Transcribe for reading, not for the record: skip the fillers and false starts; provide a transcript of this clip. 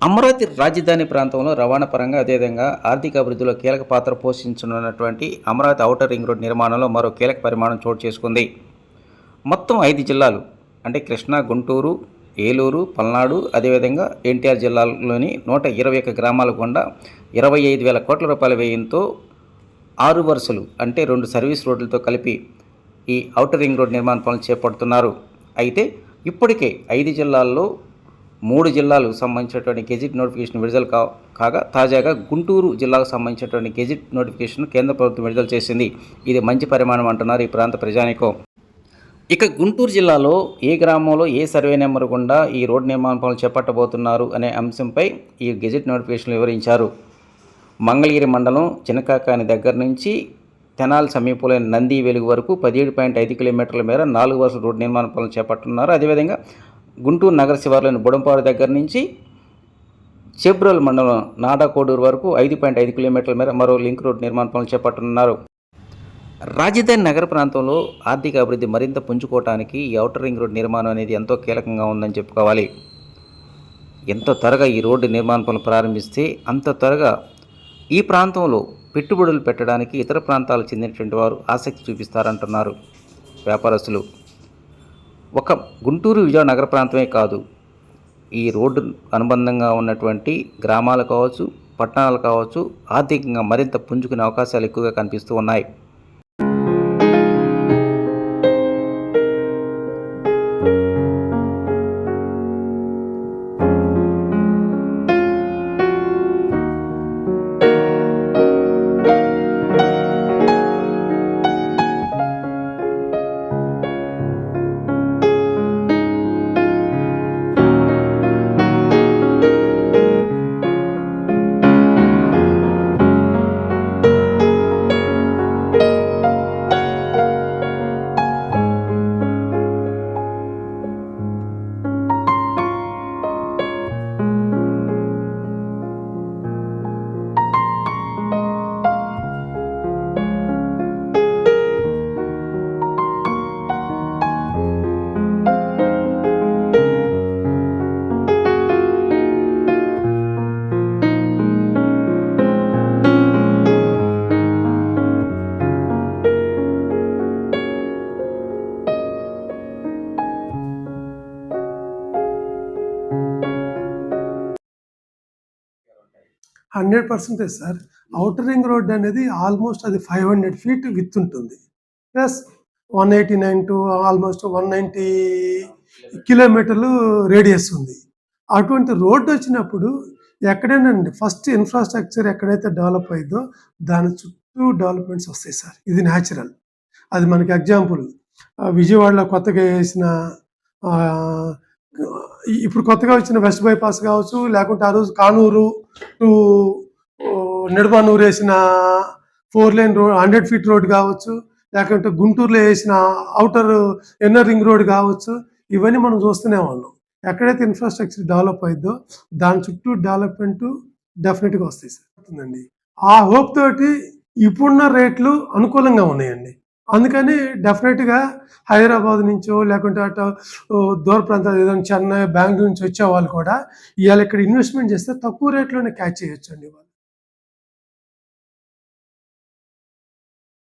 అమరావతి రాజధాని ప్రాంతంలో రవాణా పరంగా అదేవిధంగా ఆర్థిక అభివృద్ధిలో కీలక పాత్ర పోషించనున్నటువంటి అమరావతి ఔటర్ రింగ్ రోడ్ నిర్మాణంలో మరో కీలక పరిమాణం చోటు చేసుకుంది. మొత్తం 5 జిల్లాలు అంటే కృష్ణా, గుంటూరు, ఏలూరు, పల్నాడు అదేవిధంగా ఎన్టీఆర్ జిల్లాలోని 121 గ్రామాల గుండా 25,000 కోట్ల రూపాయల వ్యయంతో 6 వరుసలు అంటే 2 సర్వీస్ రోడ్లతో కలిపి ఈ ఔటర్ రింగ్ రోడ్ నిర్మాణ పనులు చేపడుతున్నారు. అయితే ఇప్పటికే 5 జిల్లాల్లో 3 జిల్లాలకు సంబంధించినటువంటి గెజిట్ నోటిఫికేషన్ విడుదల కాగా తాజాగా గుంటూరు జిల్లాకు సంబంధించినటువంటి గెజిట్ నోటిఫికేషన్ కేంద్ర ప్రభుత్వం విడుదల చేసింది. ఇది మంచి పరిమాణం అంటున్నారు ఈ ప్రాంత ప్రజానీకం. ఇక గుంటూరు జిల్లాలో ఏ గ్రామంలో ఏ సర్వే నెంబర్ గుండా ఈ రోడ్డు నిర్మాణ పనులు చేపట్టబోతున్నారు అనే అంశంపై ఈ గెజిట్ నోటిఫికేషన్ వివరించారు. మంగళగిరి మండలం చినకాకాని దగ్గర నుంచి తెనాలి సమీపంలోని నంది వెలుగు వరకు 17.5 కిలోమీటర్ల మేర 4 వరుసల రోడ్డు నిర్మాణ పనులు చేపట్టున్నారు. అదేవిధంగా గుంటూరు నగర శివార్లోని బుడంపాడు దగ్గర నుంచి చెబ్రోల్ మండలం నాడాకోడూరు వరకు 5.5 కిలోమీటర్ల మేర మరో లింక్ రోడ్ నిర్మాణ పనులు చేపట్టనున్నారు. రాజధాని నగర ప్రాంతంలో ఆర్థిక అభివృద్ధి మరింత పుంజుకోవటానికి ఈ ఔటర్ రింగ్ రోడ్ నిర్మాణం అనేది ఎంతో కీలకంగా ఉందని చెప్పుకోవాలి. ఎంత త్వరగా ఈ రోడ్డు నిర్మాణ పనులు ప్రారంభిస్తే అంత త్వరగా ఈ ప్రాంతంలో పెట్టుబడులు పెట్టడానికి ఇతర ప్రాంతాలకు చెందినటువంటి వారు ఆసక్తి చూపిస్తారంటున్నారు వ్యాపారస్తులు. ఒక గుంటూరు విజయవాడ నగర ప్రాంతమే కాదు, ఈ రోడ్డు అనుబంధంగా ఉన్నటువంటి గ్రామాలు కావచ్చు, పట్టణాలు కావచ్చు, ఆర్థికంగా మరింత పుంజుకునే అవకాశాలు ఎక్కువగా కనిపిస్తూ ఉన్నాయి. Hundred percentage sir. Outer ring road అనేది ఆల్మోస్ట్ అది 500 feet విత్ ఉంటుంది, ప్లస్ 189 టు ఆల్మోస్ట్ 190 కిలోమీటర్లు రేడియస్ ఉంది. అటువంటి రోడ్డు వచ్చినప్పుడు ఎక్కడైనా ఫస్ట్ ఇన్ఫ్రాస్ట్రక్చర్ ఎక్కడైతే డెవలప్ అయిందో దాని చుట్టూ డెవలప్మెంట్స్ వస్తాయి సార్. ఇది న్యాచురల్. అది మనకి ఎగ్జాంపుల్ విజయవాడలో కొత్తగా వేసిన ఇప్పుడు కొత్తగా వచ్చిన వెస్ట్ బైపాస్ కావచ్చు, లేకుంటే ఆ రోజు కానూరు టు నిడమానూరు వేసిన 4 lane రోడ్ 100 feet రోడ్ కావచ్చు, లేకుంటే గుంటూరులో వేసిన ఔటర్ ఇన్నర్ రింగ్ రోడ్ కావచ్చు, ఇవన్నీ మనం చూస్తూనే ఉన్నాం. ఎక్కడైతే ఇన్ఫ్రాస్ట్రక్చర్ డెవలప్ అయిందో దాని చుట్టూ డెవలప్మెంట్ డెఫినెట్గా వస్తాయి సార్. ఆ హోప్ తోటి ఇప్పుడున్న రేట్లు అనుకూలంగా ఉన్నాయండి. అందుకని డెఫినెట్గా హైదరాబాద్ నుంచో లేకుంటే అటు దూర ప్రాంతాలు ఏదైనా చెన్నై, బెంగళూరు నుంచి వచ్చే వాళ్ళు కూడా ఇవాళ ఇక్కడ ఇన్వెస్ట్మెంట్ చేస్తే తక్కువ రేట్లోనే క్యాచ్ చేయొచ్చు అండి వాళ్ళు.